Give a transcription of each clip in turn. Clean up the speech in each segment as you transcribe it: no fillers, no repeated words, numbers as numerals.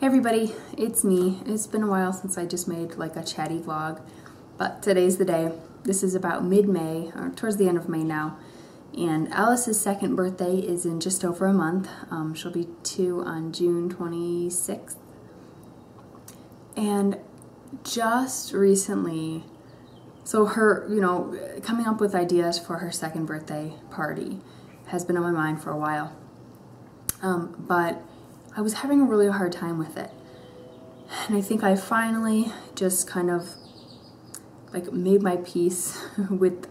Hey everybody, it's me. It's been a while since I just made like a chatty vlog, but today's the day. This is about mid-May, or towards the end of May now, and Alice's second birthday is in just over a month. She'll be 2 on June 26th. And just recently, so her, coming up with ideas for her second birthday party has been on my mind for a while. But I was having a really hard time with it. And I think I finally just kind of like made my peace with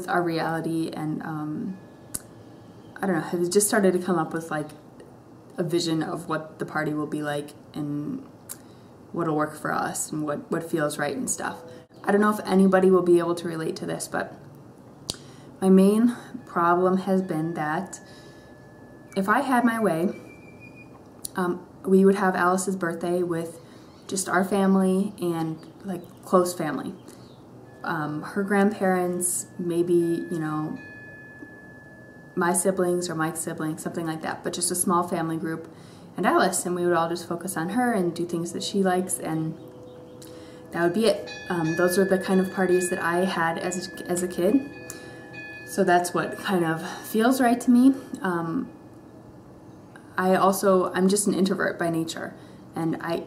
our reality, and I don't know, it just started to come up with like a vision of what the party will be like and what'll work for us and what feels right and stuff. I don't know if anybody will be able to relate to this, but my main problem has been that if I had my way, we would have Alice's birthday with just our family and like close family. Her grandparents, maybe, my siblings or Mike's siblings, something like that, but just a small family group, and Alice, and we would all just focus on her and do things that she likes, and that would be it. Those are the kind of parties that I had as a kid, so that's what kind of feels right to me. I'm just an introvert by nature, and I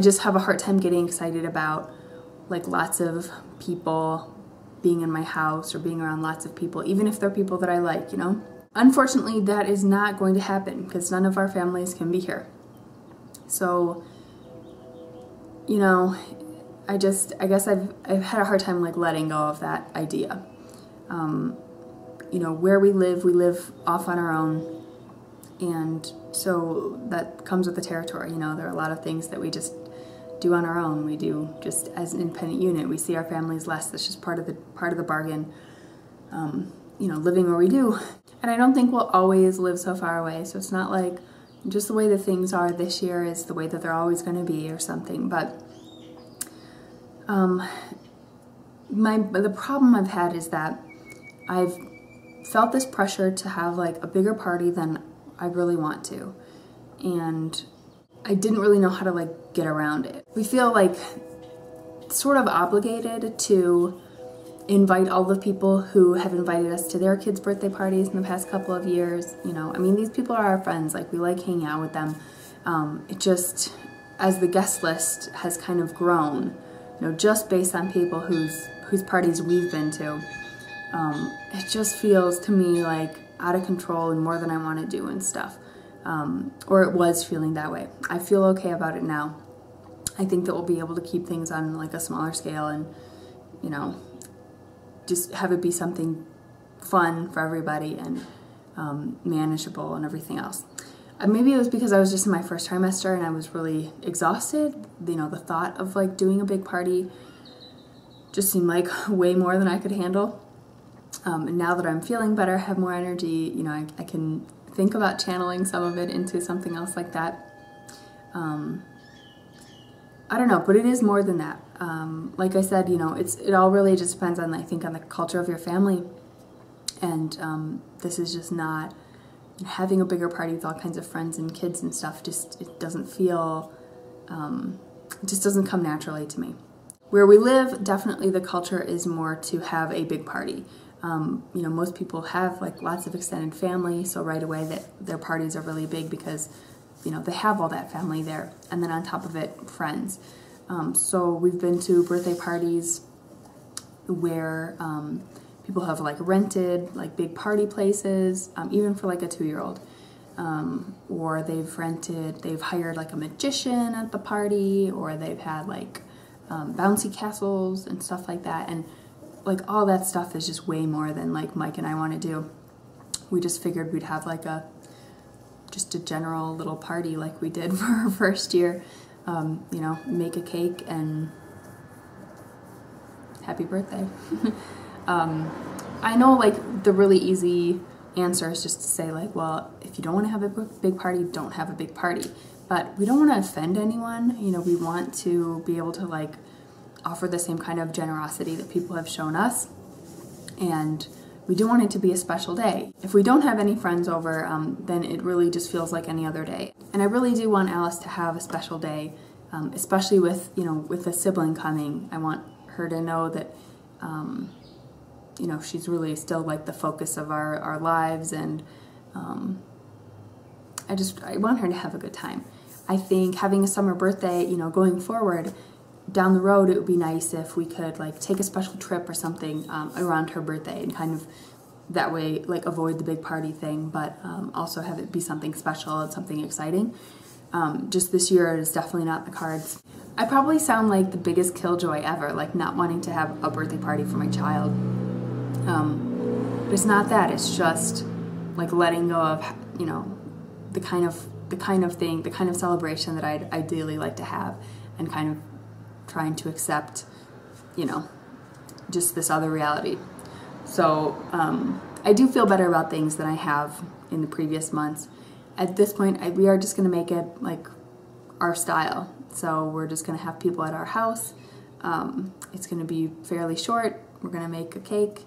just have a hard time getting excited about like lots of people being in my house or being around lots of people, even if they're people that I like, Unfortunately, that is not going to happen because none of our families can be here. So, I guess I've had a hard time like letting go of that idea. Where we live off on our own, and so that comes with the territory. There are a lot of things that we just do on our own. We do just as an independent unit. We see our families less. That's just part of the bargain. Living where we do, and I don't think we'll always live so far away. So it's not like just the way that things are this year is the way that they're always going to be or something. But the problem I've had is that I've felt this pressure to have like a bigger party than I really want to, and I didn't really know how to like get around it. We feel like sort of obligated to invite all the people who have invited us to their kids' birthday parties in the past couple of years. These people are our friends, like we like hanging out with them. It just, as the guest list has kind of grown, just based on people whose parties we've been to, it just feels to me like out of control and more than I want to do and stuff. Or it was feeling that way. I feel okay about it now. I think that we'll be able to keep things on like a smaller scale and, just have it be something fun for everybody and manageable and everything else. Maybe it was because I was just in my first trimester and I was really exhausted. The thought of like doing a big party just seemed like way more than I could handle. And now that I'm feeling better, have more energy, I can think about channeling some of it into something else like that. I don't know, but it is more than that. Like I said, it all really just depends on, I think, on the culture of your family. And this is just not, having a bigger party with all kinds of friends and kids and stuff, it doesn't feel, it just doesn't come naturally to me. Where we live, definitely the culture is more to have a big party. Most people have like lots of extended family, so right away that their parties are really big because, they have all that family there. And then on top of it, friends. So we've been to birthday parties where people have like rented like big party places, even for like a 2-year-old. Or they've hired like a magician at the party, or they've had like bouncy castles and stuff like that. And like all that stuff is just way more than like Mike and I want to do. We just figured we'd have like just a general little party like we did for our first year. Make a cake and happy birthday. I know like the really easy answer is just to say like, well, if you don't want to have a big party, don't have a big party. But we don't want to offend anyone. We want to be able to like offer the same kind of generosity that people have shown us. And we do want it to be a special day. If we don't have any friends over, then it really just feels like any other day. And I really do want Alice to have a special day, especially with, with a sibling coming. I want her to know that, she's really still like the focus of our lives, and I want her to have a good time. I think having a summer birthday, going forward, down the road, it would be nice if we could like take a special trip or something around her birthday, and kind of that way like avoid the big party thing, but also have it be something special and something exciting. Just this year, it is definitely not in the cards. I probably sound like the biggest killjoy ever, like not wanting to have a birthday party for my child. But it's not that. It's just like letting go of, the kind of celebration that I'd ideally like to have, and kind of trying to accept, just this other reality. So I do feel better about things than I have in the previous months. At this point, we are just going to make it like our style. So we're just going to have people at our house. It's going to be fairly short. We're going to make a cake.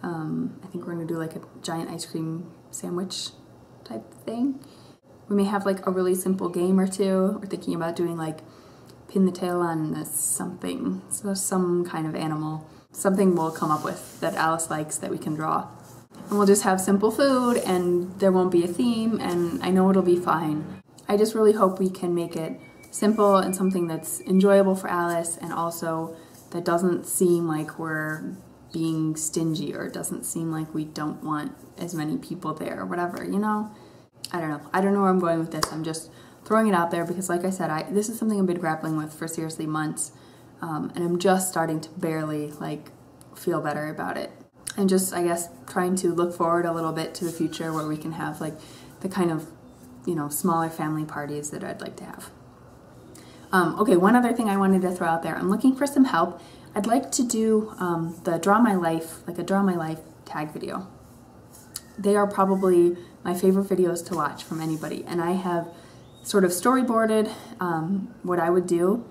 I think we're going to do like a giant ice cream sandwich type thing. We may have like a really simple game or two. We're thinking about doing like pin the tail on this something, so some kind of animal. Something we'll come up with that Alice likes that we can draw. And we'll just have simple food, and there won't be a theme, and I know it'll be fine. I just really hope we can make it simple and something that's enjoyable for Alice, and also that doesn't seem like we're being stingy, or it doesn't seem like we don't want as many people there or whatever, I don't know. I don't know where I'm going with this. I'm just throwing it out there because, like I said, this is something I've been grappling with for seriously months, and I'm just starting to barely feel better about it. And just, I guess, trying to look forward a little bit to the future where we can have like the kind of, smaller family parties that I'd like to have. Okay, one other thing I wanted to throw out there. I'm looking for some help. I'd like to do the Draw My Life, like a Draw My Life tag video. They are probably my favorite videos to watch from anybody, and I have sort of storyboarded what I would do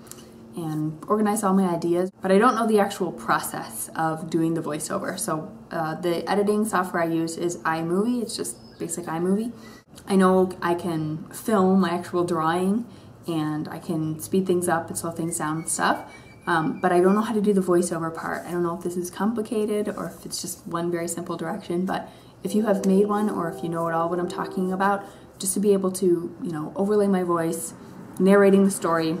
and organized all my ideas, but I don't know the actual process of doing the voiceover. So the editing software I use is iMovie. It's just basic iMovie. I know I can film my actual drawing, and I can speed things up and slow things down and stuff, but I don't know how to do the voiceover part. I don't know if this is complicated or if it's just one very simple direction, but if you have made one, or if you know at all what I'm talking about, just to be able to, overlay my voice, narrating the story,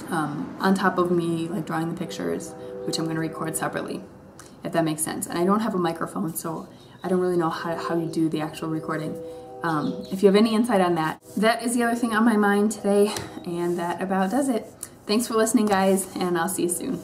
on top of me drawing the pictures, which I'm going to record separately, if that makes sense. And I don't have a microphone, so I don't really know how you do the actual recording. If you have any insight on that. That is the other thing on my mind today, and that about does it. Thanks for listening, guys, and I'll see you soon.